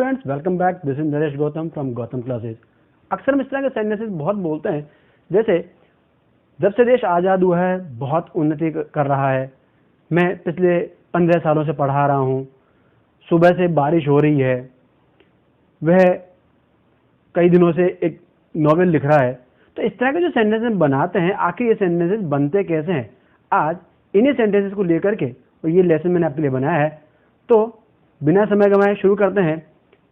Friends, welcome back. This is Naresh Gautam from Gautam classes. अक्सर हम इस तरह के सेंटेंसेस बहुत बोलते हैं, जैसे जब से देश आज़ाद हुआ है बहुत उन्नति कर रहा है, मैं पिछले 15 सालों से पढ़ा रहा हूँ, सुबह से बारिश हो रही है, वह कई दिनों से एक नॉवेल लिख रहा है। तो इस तरह के जो सेंटेंसेस बनाते हैं, आखिर ये सेंटेंसेस बनते कैसे हैं, आज इन्हीं सेंटेंसेस को लेकर के और ये लेसन मैंने आपके लिए बनाया है। तो बिना समय गंवाए शुरू करते हैं।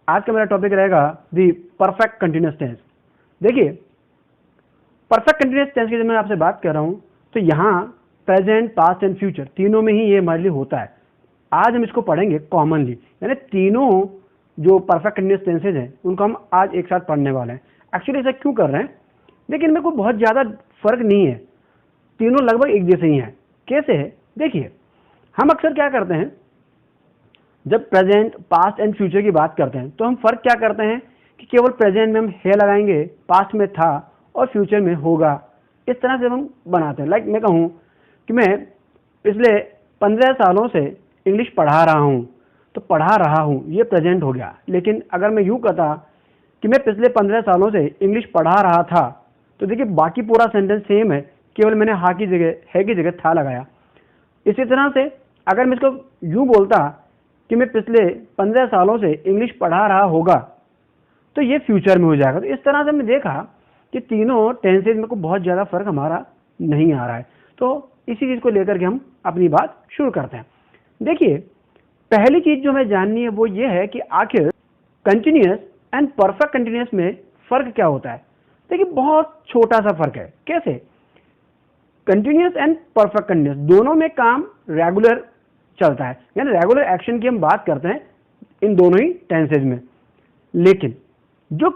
आज का मेरा टॉपिक रहेगा दी परफेक्ट कंटिन्यूअस टेंस। देखिए, परफेक्ट कंटिन्यूअस टेंस की जब मैं आपसे बात कर रहा हूं तो यहाँ प्रेजेंट, पास्ट एंड फ्यूचर तीनों में ही ये हमारे लिए होता है। आज हम इसको पढ़ेंगे कॉमनली, यानी तीनों जो परफेक्ट कंटिन्यूअस टेंसेज हैं उनको हम आज एक साथ पढ़ने वाले हैं। एक्चुअली ऐसा क्यों कर रहे हैं, लेकिन मेरे को बहुत ज़्यादा फर्क नहीं है, तीनों लगभग एक जैसे ही हैं। कैसे है, देखिए, हम अक्सर क्या करते हैं, जब प्रेजेंट, पास्ट एंड फ्यूचर की बात करते हैं तो हम फर्क क्या करते हैं कि केवल प्रेजेंट में हम है लगाएंगे, पास्ट में था और फ्यूचर में होगा, इस तरह से हम बनाते हैं। लाइक मैं कहूँ कि मैं पिछले 15 सालों से इंग्लिश पढ़ा रहा हूँ, तो पढ़ा रहा हूँ ये प्रेजेंट हो गया। लेकिन अगर मैं यूँ कहता कि मैं पिछले 15 सालों से इंग्लिश पढ़ा रहा था, तो देखिए बाकी पूरा सेंटेंस सेम है, केवल मैंने हा की जगह, है की जगह था लगाया। इसी तरह से अगर मैं इसको यूँ बोलता कि मैं पिछले 15 सालों से इंग्लिश पढ़ा रहा होगा, तो ये फ्यूचर में हो जाएगा। तो इस तरह से हमने देखा कि तीनों टेंसेज में को बहुत ज़्यादा फर्क हमारा नहीं आ रहा है। तो इसी चीज़ को लेकर के हम अपनी बात शुरू करते हैं। देखिए, पहली चीज़ जो हमें जाननी है वो ये है कि आखिर कंटिन्यूअस एंड परफेक्ट कंटिन्यूअस में फ़र्क क्या होता है। देखिए, बहुत छोटा सा फ़र्क है। कैसे? कंटिन्यूअस एंड परफेक्ट कंटिन्यूअस दोनों में काम रेगुलर चलता है, यानी रेगुलर एक्शन की हम बात करते हैं इन दोनों ही टेंसेज में। लेकिन जो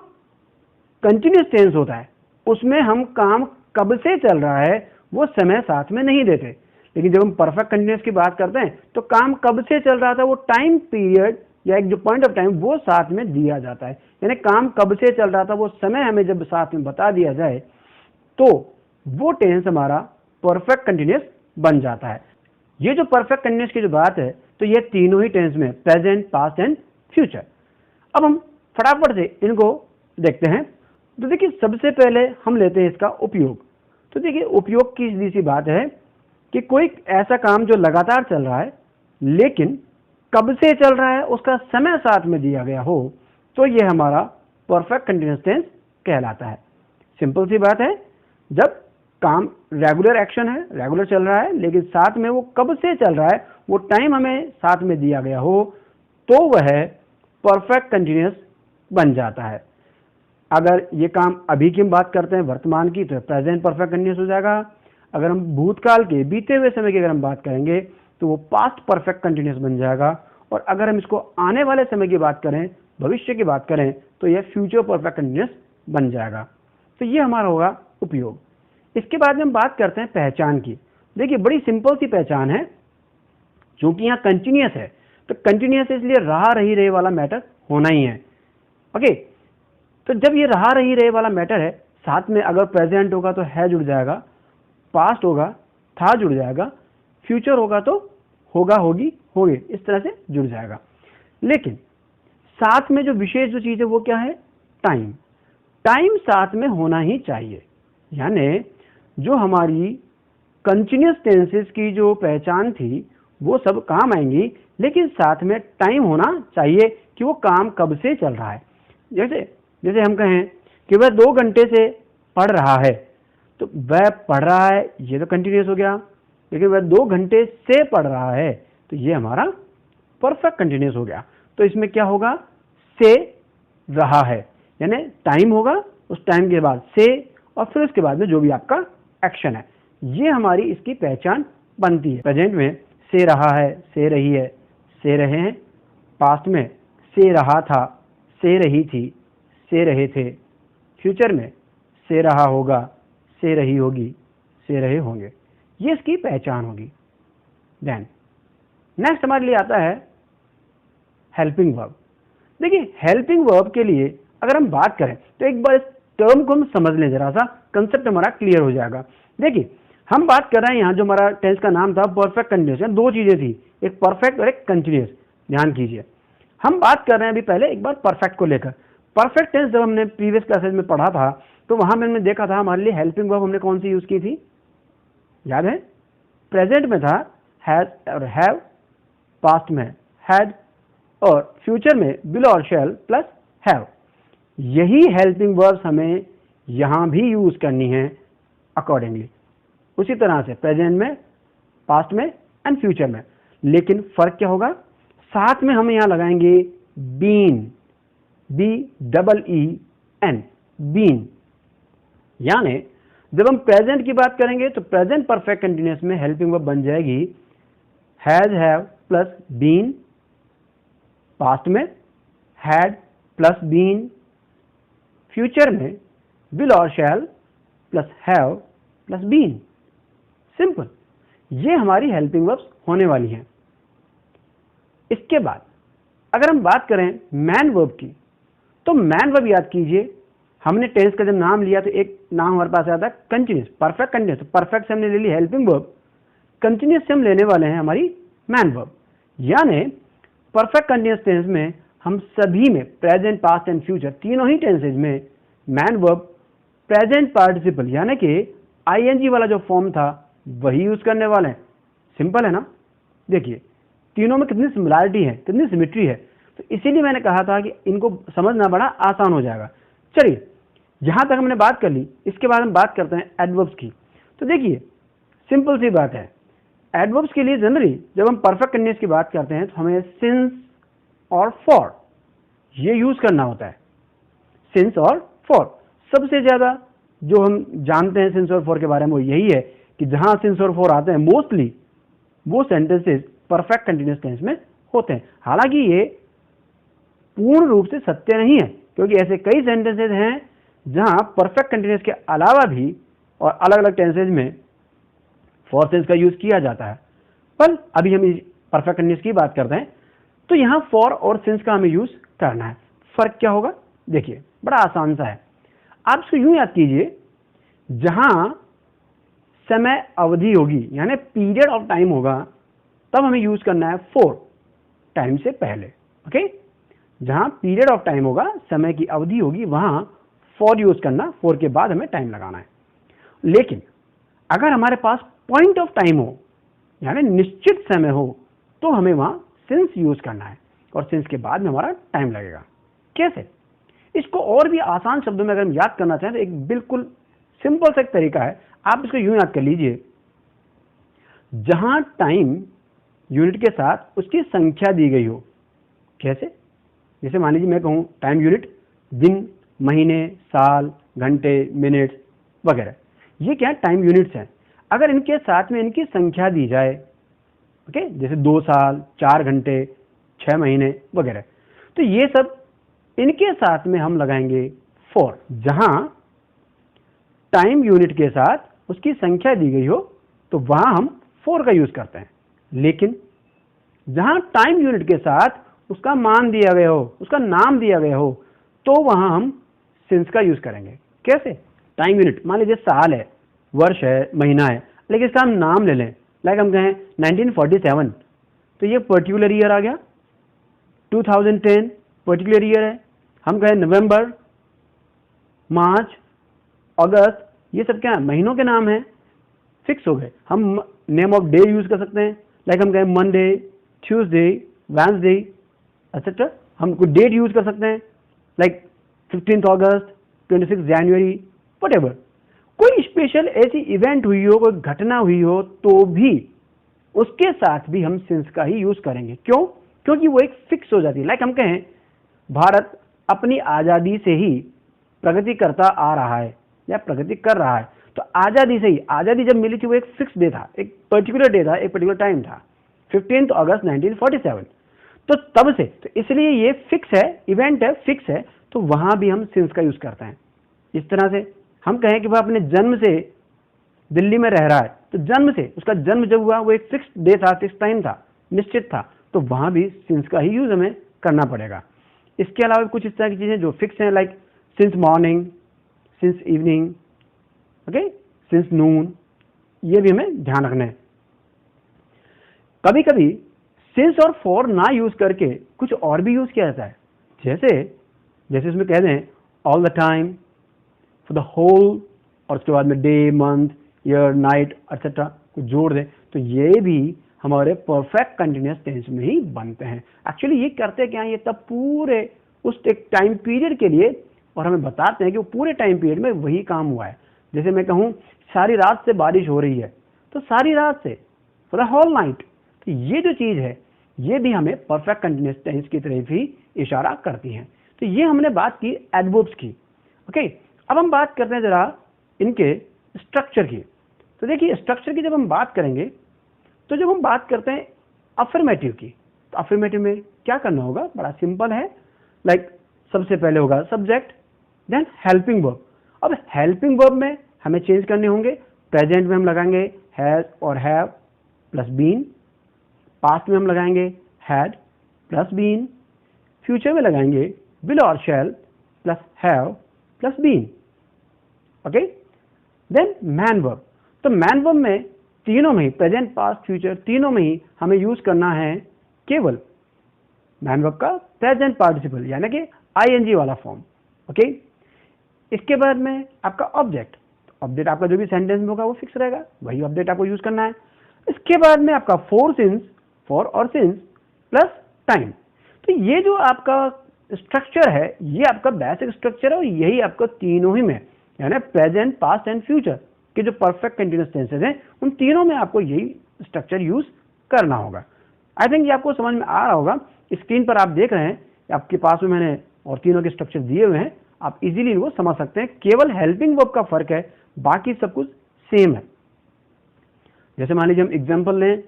कंटिन्यूअस टेंस होता है उसमें हम काम कब से चल रहा है वो समय साथ में नहीं देते। लेकिन जब हम परफेक्ट कंटिन्यूअस की बात करते हैं तो काम कब से चल रहा था वो टाइम पीरियड या एक जो पॉइंट ऑफ टाइम वो साथ में दिया जाता है। यानी काम कब से चल रहा था वो समय हमें जब साथ में बता दिया जाए तो वो टेंस हमारा परफेक्ट कंटिन्यूअस बन जाता है। ये जो परफेक्ट कंटिन्यूअस की जो बात है, तो ये तीनों ही टेंस में, प्रेजेंट, पास्ट एंड फ्यूचर। अब हम फटाफट से इनको देखते हैं। तो देखिए, सबसे पहले हम लेते हैं इसका उपयोग। तो देखिए, उपयोग की सीधी सी बात है कि कोई ऐसा काम जो लगातार चल रहा है लेकिन कब से चल रहा है उसका समय साथ में दिया गया हो, तो ये हमारा परफेक्ट कंटिन्यूअस टेंस कहलाता है। सिंपल सी बात है, जब काम रेगुलर एक्शन है, रेगुलर चल रहा है, लेकिन साथ में वो कब से चल रहा है वो टाइम हमें साथ में दिया गया हो, तो वह परफेक्ट कंटिन्यूअस बन जाता है। अगर ये काम अभी की हम बात करते हैं, वर्तमान की, तो प्रेजेंट परफेक्ट कंटिन्यूअस हो जाएगा। अगर हम भूतकाल के, बीते हुए समय की अगर हम बात करेंगे तो वो पास्ट परफेक्ट कंटिन्यूअस बन जाएगा। और अगर हम इसको आने वाले समय की बात करें, भविष्य की बात करें, तो यह फ्यूचर परफेक्ट कंटिन्यूअस बन जाएगा। तो ये हमारा होगा उपयोग। इसके बाद में हम बात करते हैं पहचान की। देखिए, बड़ी सिंपल सी पहचान है, क्योंकि यहाँ कंटिन्यूअस है तो कंटिन्यूअस इसलिए रहा रही रहे वाला मैटर होना ही है। ओके, तो जब ये रहा रही रहे वाला मैटर है, साथ में अगर प्रेजेंट होगा तो है जुड़ जाएगा, पास्ट होगा था जुड़ जाएगा, फ्यूचर होगा तो होगा, होगी, होगे, इस तरह से जुड़ जाएगा। लेकिन साथ में जो विशेष जो चीज़ है वो क्या है, टाइम। टाइम साथ में होना ही चाहिए। यानी जो हमारी कंटिन्यूअस टेंसेस की जो पहचान थी वो सब काम आएंगी, लेकिन साथ में टाइम होना चाहिए कि वो काम कब से चल रहा है। जैसे हम कहें कि वह 2 घंटे से पढ़ रहा है, तो वह पढ़ रहा है ये तो कंटिन्यूअस हो गया, लेकिन वह 2 घंटे से पढ़ रहा है तो ये हमारा परफेक्ट कंटिन्यूअस हो गया। तो इसमें क्या होगा, से रहा है, यानी टाइम होगा, उस टाइम के बाद से, और फिर उसके बाद में जो भी आपका एक्शन है, ये हमारी इसकी पहचान बनती है। प्रेजेंट में से रहा है, से रही है, से रहे हैं। पास्ट में से रहा था, से रही थी, से रहे थे। फ्यूचर में से रहा होगा, से रही होगी, से रहे होंगे। ये इसकी पहचान होगी। देन नेक्स्ट हमारे लिए आता है हेल्पिंग वर्ब। देखिए, हेल्पिंग वर्ब के लिए अगर हम बात करें तो एक बार इस टर्म को हम समझ लें, जरा सा कंसेप्ट हमारा क्लियर हो जाएगा। देखिए, हम बात कर रहे हैं यहाँ, जो हमारा टेंस का नाम था परफेक्ट कंटिन्यूअस, दो चीजें थी, एक परफेक्ट और एक कंटिन्यूअस। ध्यान कीजिए, हम बात कर रहे हैं अभी पहले एक बार परफेक्ट को लेकर। परफेक्ट टेंस जब हमने प्रीवियस क्लासेज में पढ़ा था तो वहां मैंने देखा था हमारे लिए हेल्पिंग वर्ब हमने कौन सी यूज की थी, याद है? प्रेजेंट में था हैज और हैव, पास्ट में हैड और फ्यूचर में विल और शैल प्लस हैव। यही हेल्पिंग वर्ब्स हमें यहां भी यूज करनी है अकॉर्डिंगली, उसी तरह से प्रेजेंट में, पास्ट में एंड फ्यूचर में। लेकिन फर्क क्या होगा, साथ में हम यहां लगाएंगे बीन, BEEN, बीन। यानी जब हम प्रेजेंट की बात करेंगे तो प्रेजेंट परफेक्ट कंटिन्यूअस में हेल्पिंग वर्ब बन जाएगी has have plus been, past में हैड प्लस बीन, फ्यूचर में विल और shall plus have plus been. Simple, ये हमारी हेल्पिंग वर्ब्स होने वाली हैं। इसके बाद अगर हम बात करें मैन वर्ब की, तो मैन वर्ब याद कीजिए, हमने टेंस का जब नाम लिया तो एक नाम हमारे पास आता है कंटिन्यूस, परफेक्ट कंटिन्यूस। परफेक्ट से हमने ले ली हेल्पिंग वर्ब, कंटिन्यूस से हम लेने वाले हैं हमारी मैन वर्ब। यानी परफेक्ट कंटिन्यूस टेंस में हम सभी में प्रेजेंट, पास्ट एंड फ्यूचर तीनों ही टेंसेज में मैन वर्ब प्रेजेंट पार्टिसिपल यानी कि ING वाला जो फॉर्म था वही यूज करने वाले हैं। सिंपल है ना? देखिए तीनों में कितनी सिमिलरिटी है, कितनी सिमिट्री है, तो इसीलिए मैंने कहा था कि इनको समझना बड़ा आसान हो जाएगा। चलिए यहां तक हमने बात कर ली, इसके बाद हम बात करते हैं एडवर्ब्स की। तो देखिए सिंपल सी बात है, एडवर्ब्स के लिए जनरली जब हम परफेक्ट कंटिन्यूअस की बात करते हैं तो हमें सिंस और फॉर ये यूज करना होता है। सिंस और फॉर सबसे ज्यादा जो हम जानते हैं सिंस और फॉर के बारे में वो यही है कि जहां सिंस और फॉर आते हैं मोस्टली वो सेंटेंसेस परफेक्ट कंटिन्यूअस टेंस में होते हैं। हालांकि ये पूर्ण रूप से सत्य नहीं है, क्योंकि ऐसे कई सेंटेंसेस हैं जहां परफेक्ट कंटिन्यूअस के अलावा भी और अलग अलग टेंसेज में फॉर सेंस का यूज किया जाता है। पर अभी हम परफेक्ट कंटिन्यूअस की बात करते हैं, तो यहां फॉर और सिंस का हमें यूज करना है। फर्क क्या होगा, देखिए बड़ा आसान सा है। आप इसको यूं याद कीजिए, जहां समय अवधि होगी यानी पीरियड ऑफ टाइम होगा तब हमें यूज करना है फॉर, टाइम से पहले। ओके, जहां पीरियड ऑफ टाइम होगा, समय की अवधि होगी, वहां फॉर यूज करना, फॉर के बाद हमें टाइम लगाना है। लेकिन अगर हमारे पास पॉइंट ऑफ टाइम हो यानी निश्चित समय हो तो हमें वहां सिंस यूज करना है और सिंस के बाद में हमारा टाइम लगेगा। कैसे? इसको और भी आसान शब्दों में अगर हम याद करना चाहें तो एक बिल्कुल सिंपल सा एक तरीका है, आप इसको यूं याद कर लीजिए, जहां टाइम यूनिट के साथ उसकी संख्या दी गई हो। कैसे? जैसे मान लीजिए मैं कहूं टाइम यूनिट दिन, महीने, साल, घंटे, मिनट वगैरह, ये क्या टाइम यूनिट्स हैं। अगर इनके साथ में इनकी संख्या दी जाए, ओके, जैसे 2 साल, 4 घंटे, 6 महीने वगैरह, तो ये सब इनके साथ में हम लगाएंगे फॉर। जहां टाइम यूनिट के साथ उसकी संख्या दी गई हो तो वहां हम फॉर का यूज करते हैं। लेकिन जहां टाइम यूनिट के साथ उसका मान दिया गया हो, उसका नाम दिया गया हो, तो वहां हम सिंस का यूज करेंगे। कैसे? टाइम यूनिट मान लीजिए साल है, वर्ष है, महीना है, लेकिन इसका हम नाम ले लें, लाइक हम कहें 1947, तो ये पर्टिकुलर ईयर आ गया। 2010 पर्टिकुलर ईयर है। हम कहें नवंबर, मार्च, अगस्त, ये सब क्या है, महीनों के नाम है, फिक्स हो गए। हम नेम ऑफ डे यूज कर सकते हैं, लाइक हम कहें मंडे, ट्यूसडे, वेडनेसडे एक्सेट्रा। हम कोई डेट यूज कर सकते हैं, लाइक 15 अगस्त, 26 जनवरी, व्हाटएवर। कोई स्पेशल ऐसी इवेंट हुई हो, कोई घटना हुई हो, तो भी उसके साथ भी हम सिंस का ही यूज करेंगे। क्यों? क्योंकि वो एक फिक्स हो जाती है। लाइक हम कहें भारत अपनी आजादी से ही प्रगति करता आ रहा है या प्रगति कर रहा है, तो आजादी से ही, आजादी जब मिली थी वो एक फिक्स डे था, एक पर्टिकुलर डे था, एक पर्टिकुलर टाइम था, 15 अगस्त 1947। तो तब से, तो इसलिए ये फिक्स है, इवेंट है, फिक्स है, तो वहां भी हम सिंस का यूज करते हैं। इस तरह से हम कहें कि वह अपने जन्म से दिल्ली में रह रहा है, तो जन्म से, उसका जन्म जब हुआ वो एक फिक्स डे था, फिक्स टाइम था, निश्चित था, तो वहां भी सिंस का ही यूज हमें करना पड़ेगा। इसके अलावा कुछ इस तरह की चीजें जो फिक्स हैं, like since morning, since evening, okay, since noon, ये भी हमें ध्यान रखना है। कभी कभी सिंस और फॉर ना यूज करके कुछ और भी यूज किया जाता है, जैसे इसमें कह दें all the time, for the whole, और उसके बाद में day, month, year, night etcetera कुछ जोड़ दें, तो ये भी हमारे परफेक्ट कंटिन्यूअस टेंस में ही बनते हैं। एक्चुअली ये करते क्या है, ये तब पूरे उस एक टाइम पीरियड के लिए, और हमें बताते हैं कि वो पूरे टाइम पीरियड में वही काम हुआ है। जैसे मैं कहूँ सारी रात से बारिश हो रही है, तो सारी रात से, फॉर द होल नाइट। तो ये जो चीज है ये भी हमें परफेक्ट कंटिन्यूअस टेंस की तरफ ही इशारा करती हैं। तो ये हमने बात की एडवर्ब्स की। ओके, अब हम बात करते हैं जरा इनके स्ट्रक्चर की। तो देखिए स्ट्रक्चर की जब हम बात करेंगे, तो जब हम बात करते हैं अफर्मेटिव की, तो अफर्मेटिव में क्या करना होगा, बड़ा सिंपल है। लाइक सबसे पहले होगा सब्जेक्ट, देन हेल्पिंग वर्ब। अब हेल्पिंग वर्ब में हमें चेंज करने होंगे। प्रेजेंट में हम लगाएंगे हैज और हैव प्लस बीन, पास्ट में हम लगाएंगे हैड प्लस बीन, फ्यूचर में लगाएंगे विल और shall plus have plus been. Okay, then main verb. तो मैन वर्ब में तीनों में ही, प्रेजेंट, पास्ट, फ्यूचर, तीनों में ही हमें यूज करना है केवल मैन वर्ब का प्रेजेंट पार्टिसिपल, यानी कि आईएनजी वाला फॉर्म। ओके, इसके बाद में आपका ऑब्जेक्ट। ऑब्जेक्ट आपका जो भी सेंटेंस में होगा वो फिक्स रहेगा, वही ऑब्जेक्ट आपको यूज करना है। इसके बाद में आपका फॉर और सिंस प्लस टाइम। तो ये जो आपका स्ट्रक्चर है ये आपका बेसिक स्ट्रक्चर है, और यही आपको तीनों ही में, यानी प्रेजेंट, पास्ट एंड फ्यूचर के जो परफेक्ट कंटिन्यूअस टेंसेस हैं उन तीनों में आपको यही स्ट्रक्चर यूज करना होगा। आई थिंक ये आपको समझ में आ रहा होगा। स्क्रीन पर आप देख रहे हैं, आपके पास में मैंने और तीनों के स्ट्रक्चर दिए हुए हैं, आप इजीली इनको समझ सकते हैं। केवल हेल्पिंग वर्ब का फर्क है, बाकी सब कुछ सेम है। जैसे मान लीजिए हम एग्जांपल लें,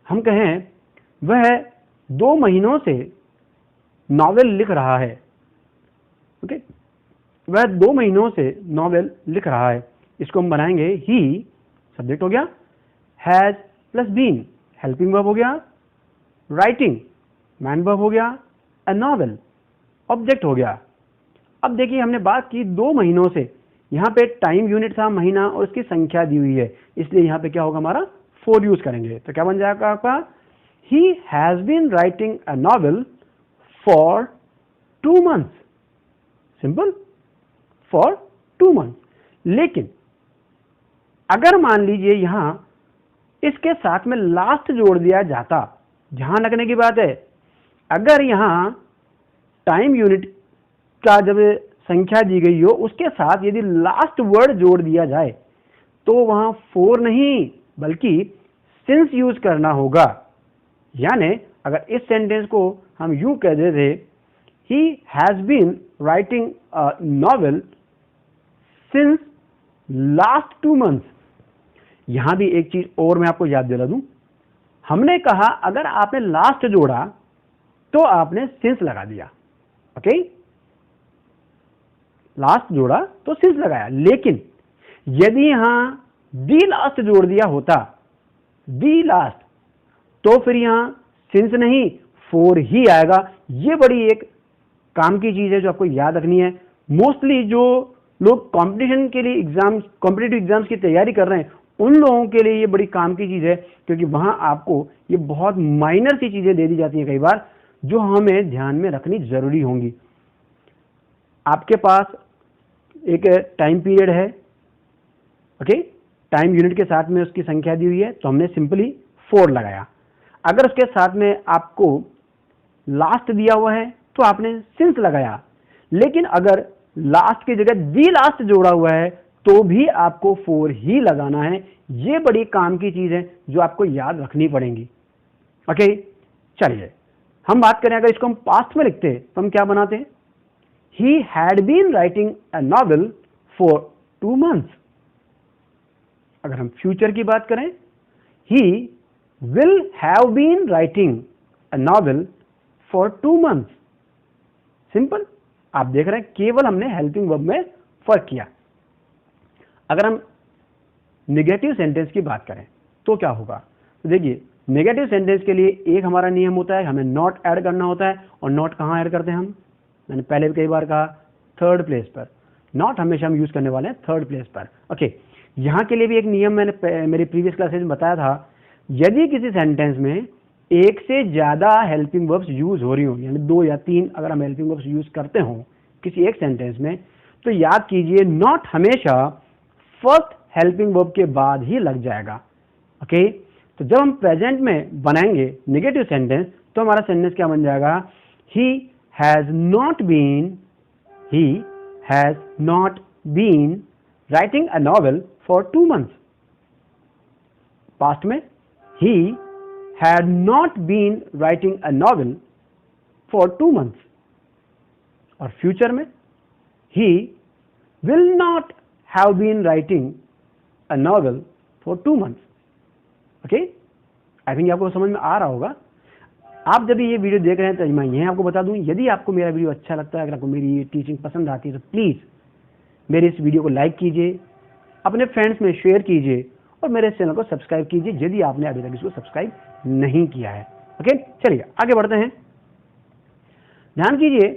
हम कहें वह 2 महीनों से नॉवेल लिख रहा है। ओके, वह 2 महीनों से नॉवेल लिख रहा है। इसको हम बनाएंगे ही, सब्जेक्ट हो गया, has plus been helping verb हो गया, राइटिंग मैन वर्ब हो गया, अ नॉवेल ऑब्जेक्ट हो गया। अब देखिए हमने बात की 2 महीनों से, यहाँ पे टाइम यूनिट था महीना और उसकी संख्या दी हुई है, इसलिए यहाँ पे क्या होगा हमारा फॉर यूज करेंगे। तो क्या बन जाएगा आपका, he has been writing a novel for 2 months। Simple, for 2 months। लेकिन अगर मान लीजिए यहां इसके साथ में लास्ट जोड़ दिया जाता, ध्यान रखने की बात है, अगर यहां टाइम यूनिट का जब संख्या दी गई हो उसके साथ यदि लास्ट वर्ड जोड़ दिया जाए तो वहां फॉर नहीं बल्कि सिंस यूज करना होगा। यानी अगर इस सेंटेंस को हम यूं कह देते, he has been writing a novel since last 2 months। यहां भी एक चीज और मैं आपको याद दिला दूं, हमने कहा अगर आपने लास्ट जोड़ा तो आपने सिंस लगा दिया। ओके, लास्ट जोड़ा तो सिंस लगाया, लेकिन यदि यहां दी लास्ट जोड़ दिया होता, दी लास्ट, तो फिर यहां सिंस नहीं फॉर ही आएगा। ये बड़ी एक काम की चीज है जो आपको याद रखनी है। मोस्टली जो लोग कंपटीशन के लिए एग्जाम, कॉम्पिटिटिव एग्जाम्स की तैयारी कर रहे हैं, उन लोगों के लिए ये बड़ी काम की चीज है, क्योंकि वहां आपको ये बहुत माइनर सी चीजें दे दी जाती हैं कई बार, जो हमें ध्यान में रखनी जरूरी होंगी। आपके पास एक टाइम पीरियड है, ओके, टाइम यूनिट के साथ में उसकी संख्या दी हुई है, तो हमने सिंपली 4 लगाया। अगर उसके साथ में आपको लास्ट दिया हुआ है तो आपने सिंस लगाया, लेकिन अगर लास्ट की जगह दी लास्ट जोड़ा हुआ है तो भी आपको 4 ही लगाना है। ये बड़ी काम की चीज है जो आपको याद रखनी पड़ेगी। ओके, चलिए हम बात करें, अगर इसको हम पास्ट में लिखते तो हम क्या बनाते हैं, he had been writing a novel for 2 months। अगर हम फ्यूचर की बात करें, he will have been writing a novel for 2 months। Simple, आप देख रहे हैं केवल हमने हेल्पिंग वर्ब में फर्क किया। अगर हम नेगेटिव सेंटेंस की बात करें तो क्या होगा, तो देखिए नेगेटिव सेंटेंस के लिए एक हमारा नियम होता है, हमें नॉट ऐड करना होता है। और नॉट कहाँ ऐड करते हैं हम, मैंने पहले भी कई बार कहा, थर्ड प्लेस पर। नॉट हमेशा हम यूज करने वाले हैं थर्ड प्लेस पर। ओके, यहां के लिए भी एक नियम मैंने मेरी प्रीवियस क्लासेज में बताया था, यदि किसी सेंटेंस में एक से ज्यादा हेल्पिंग वर्ब्स यूज हो रही हो, यानी 2 या 3 अगर हम हेल्पिंग वर्ब्स यूज करते हो किसी एक सेंटेंस में, तो याद कीजिए नॉट हमेशा फर्स्ट हेल्पिंग वर्ब के बाद ही लग जाएगा। ओके, तो जब हम प्रेजेंट में बनाएंगे नेगेटिव सेंटेंस तो हमारा सेंटेंस क्या बन जाएगा, he has not been writing a novel for 2 months। Past में he had not been writing a novel for 2 months, और फ्यूचर में he will not have been writing a novel for 2 months। Okay, I think आपको समझ में आ रहा होगा। आप जब ये वीडियो देख रहे हैं तो मैं यह आपको बता दूं, यदि आपको मेरा वीडियो अच्छा लगता है, अगर आपको मेरी ये टीचिंग पसंद आती है तो प्लीज मेरे इस वीडियो को लाइक कीजिए, अपने फ्रेंड्स में शेयर कीजिए और मेरे चैनल को सब्सक्राइब कीजिए यदि आपने अभी तक इसको सब्सक्राइब नहीं किया है। ओके, चलिए आगे बढ़ते हैं। ध्यान कीजिए,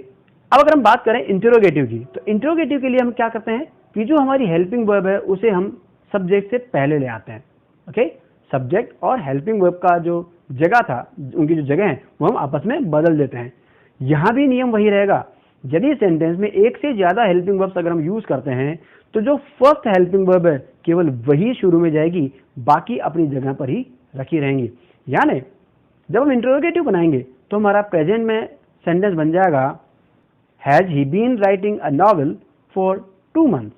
अब अगर हम बात करें इंटरोगेटिव की, तो इंटरोगेटिव के लिए हम क्या करते हैं कि जो हमारी हेल्पिंग वर्ब है उसे हम सब्जेक्ट से पहले ले आते हैं। ओके, सब्जेक्ट और हेल्पिंग वर्ब का जो जगह था, उनकी जो जगह है वो हम आपस में बदल देते हैं। यहां भी नियम वही रहेगा, यदि सेंटेंस में एक से ज्यादा हेल्पिंग वर्ब्स अगर हम यूज करते हैं तो जो फर्स्ट हेल्पिंग वर्ब है केवल वही शुरू में जाएगी, बाकी अपनी जगह पर ही रखी रहेंगी। यानी जब हम इंटरोगेटिव बनाएंगे तो हमारा प्रेजेंट में सेंटेंस बन जाएगा has he been writing a novel for 2 months।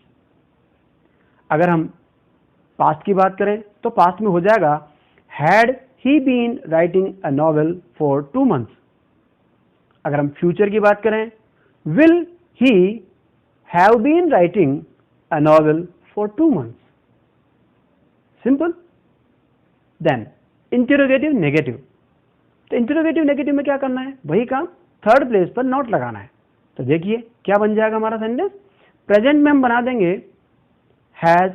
अगर हम पास्ट की बात करें तो पास्ट में हो जाएगा had he been writing a novel for 2 months। अगर हम फ्यूचर की बात करें will he have been writing a novel for 2 months। Simple. Then interrogative negative, तो इंटरोगेटिव नेगेटिव में क्या करना है, वही काम, थर्ड प्लेस पर नॉट लगाना है। तो देखिए क्या बन जाएगा हमारा सेंटेंस, प्रेजेंट में हम बना देंगे has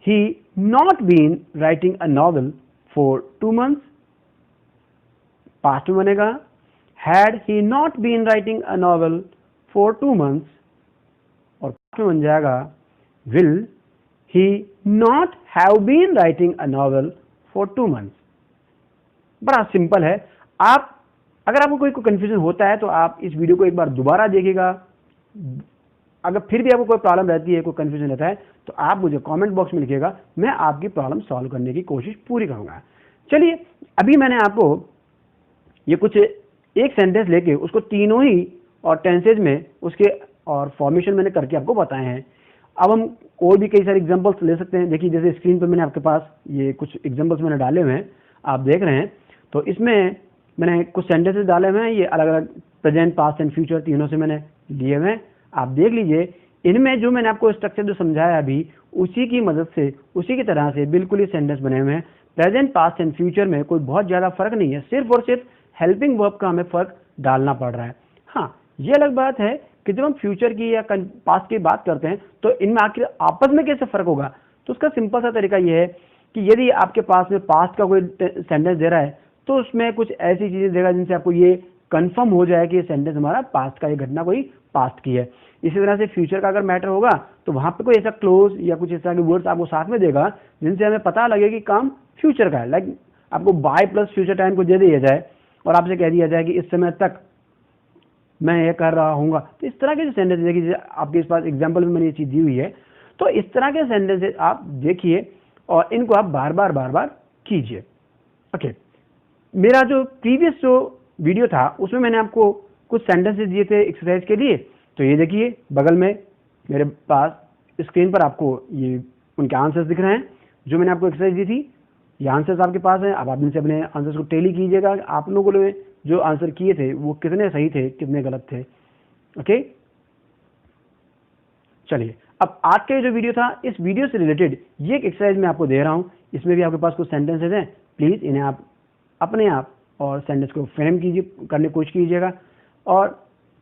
he not been writing a novel for 2 months। Past में बनेगा had he not been writing a novel for 2 months, और पास्ट में बन जाएगा will he not have been writing a novel for 2 months। बड़ा सिंपल है। आप अगर आपको कोई कंफ्यूजन होता है तो आप इस वीडियो को एक बार दोबारा देखिएगा। अगर फिर भी आपको कोई प्रॉब्लम रहती है, कोई कंफ्यूजन रहता है तो आप मुझे कमेंट बॉक्स में लिखिएगा, मैं आपकी प्रॉब्लम सॉल्व करने की कोशिश पूरी करूंगा। चलिए, अभी मैंने आपको ये कुछ एक सेंटेंस लेके उसको तीनों ही और टेंसेज में उसके और फॉर्मेशन मैंने करके आपको बताए हैं। अब हम और भी कई सारे एग्जांपल्स ले सकते हैं। देखिए जैसे स्क्रीन पर मैंने आपके पास ये कुछ एग्जांपल्स मैंने डाले हुए हैं, आप देख रहे हैं। तो इसमें मैंने कुछ सेंटेंसेस डाले हुए हैं, ये अलग अलग प्रेजेंट पास्ट एंड फ्यूचर तीनों से मैंने लिए हुए हैं। आप देख लीजिए, इनमें जो मैंने आपको स्ट्रक्चर जो समझाया अभी उसी की मदद से, उसी की तरह से बिल्कुल ही सेंटेंस बने हुए हैं। प्रेजेंट पास्ट एंड फ्यूचर में कोई बहुत ज्यादा फर्क नहीं है, सिर्फ और सिर्फ हेल्पिंग वर्ब का हमें फर्क डालना पड़ रहा है। हाँ, ये अलग बात है कि जब हम फ्यूचर की या पास्ट की बात करते हैं तो इनमें आखिर आपस में कैसे फर्क होगा, तो उसका सिंपल सा तरीका यह है कि यदि आपके पास में पास्ट का कोई सेंटेंस दे रहा है तो उसमें कुछ ऐसी चीजें देगा जिनसे आपको ये कंफर्म हो जाए कि ये सेंटेंस हमारा पास्ट का, ये घटना कोई पास्ट की है। इसी तरह से फ्यूचर का अगर मैटर होगा तो वहां पे कोई ऐसा क्लोज या कुछ इस तरह के वर्ड्स आपको साथ में देगा जिनसे हमें पता लगे कि काम फ्यूचर का है। लाइक आपको बाय प्लस फ्यूचर टाइम को दे दिया जाए और आपसे कह दिया जाए कि इस समय तक मैं ये कर रहा हूँ, तो इस तरह के जो सेंटेंस देखिए, आपके पास एग्जाम्पल में मैंने ये चीज दी हुई है। तो इस तरह के सेंटेंसेस आप देखिए और इनको आप बार बार कीजिए। ओके, मेरा जो प्रीवियस जो वीडियो था उसमें मैंने आपको कुछ सेंटेंसेस दिए थे एक्सरसाइज के लिए। तो ये देखिए बगल में मेरे पास स्क्रीन पर आपको ये उनके आंसर्स दिख रहे हैं जो मैंने आपको एक्सरसाइज दी थी। ये आंसर्स आपके पास हैं, अब आप इनसे अपने आंसर्स को टैली कीजिएगा। आप लोगों ने जो आंसर किए थे वो कितने सही थे, कितने गलत थे। ओके, चलिए अब आज का जो वीडियो था, इस वीडियो से रिलेटेड ये एक एक्सरसाइज मैं आपको दे रहा हूं। इसमें भी आपके पास कुछ सेंटेंसेस हैं, प्लीज इन्हें आप अपने आप और सेंटेंस को फ्रेम कीजिए, करने की कोशिश कीजिएगा और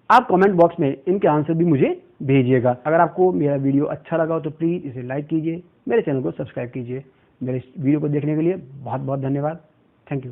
आप कमेंट बॉक्स में इनके आंसर भी मुझे भेजिएगा। अगर आपको मेरा वीडियो अच्छा लगा हो तो प्लीज इसे लाइक कीजिए, मेरे चैनल को सब्सक्राइब कीजिए। मेरे इस वीडियो को देखने के लिए बहुत बहुत धन्यवाद। Thank you.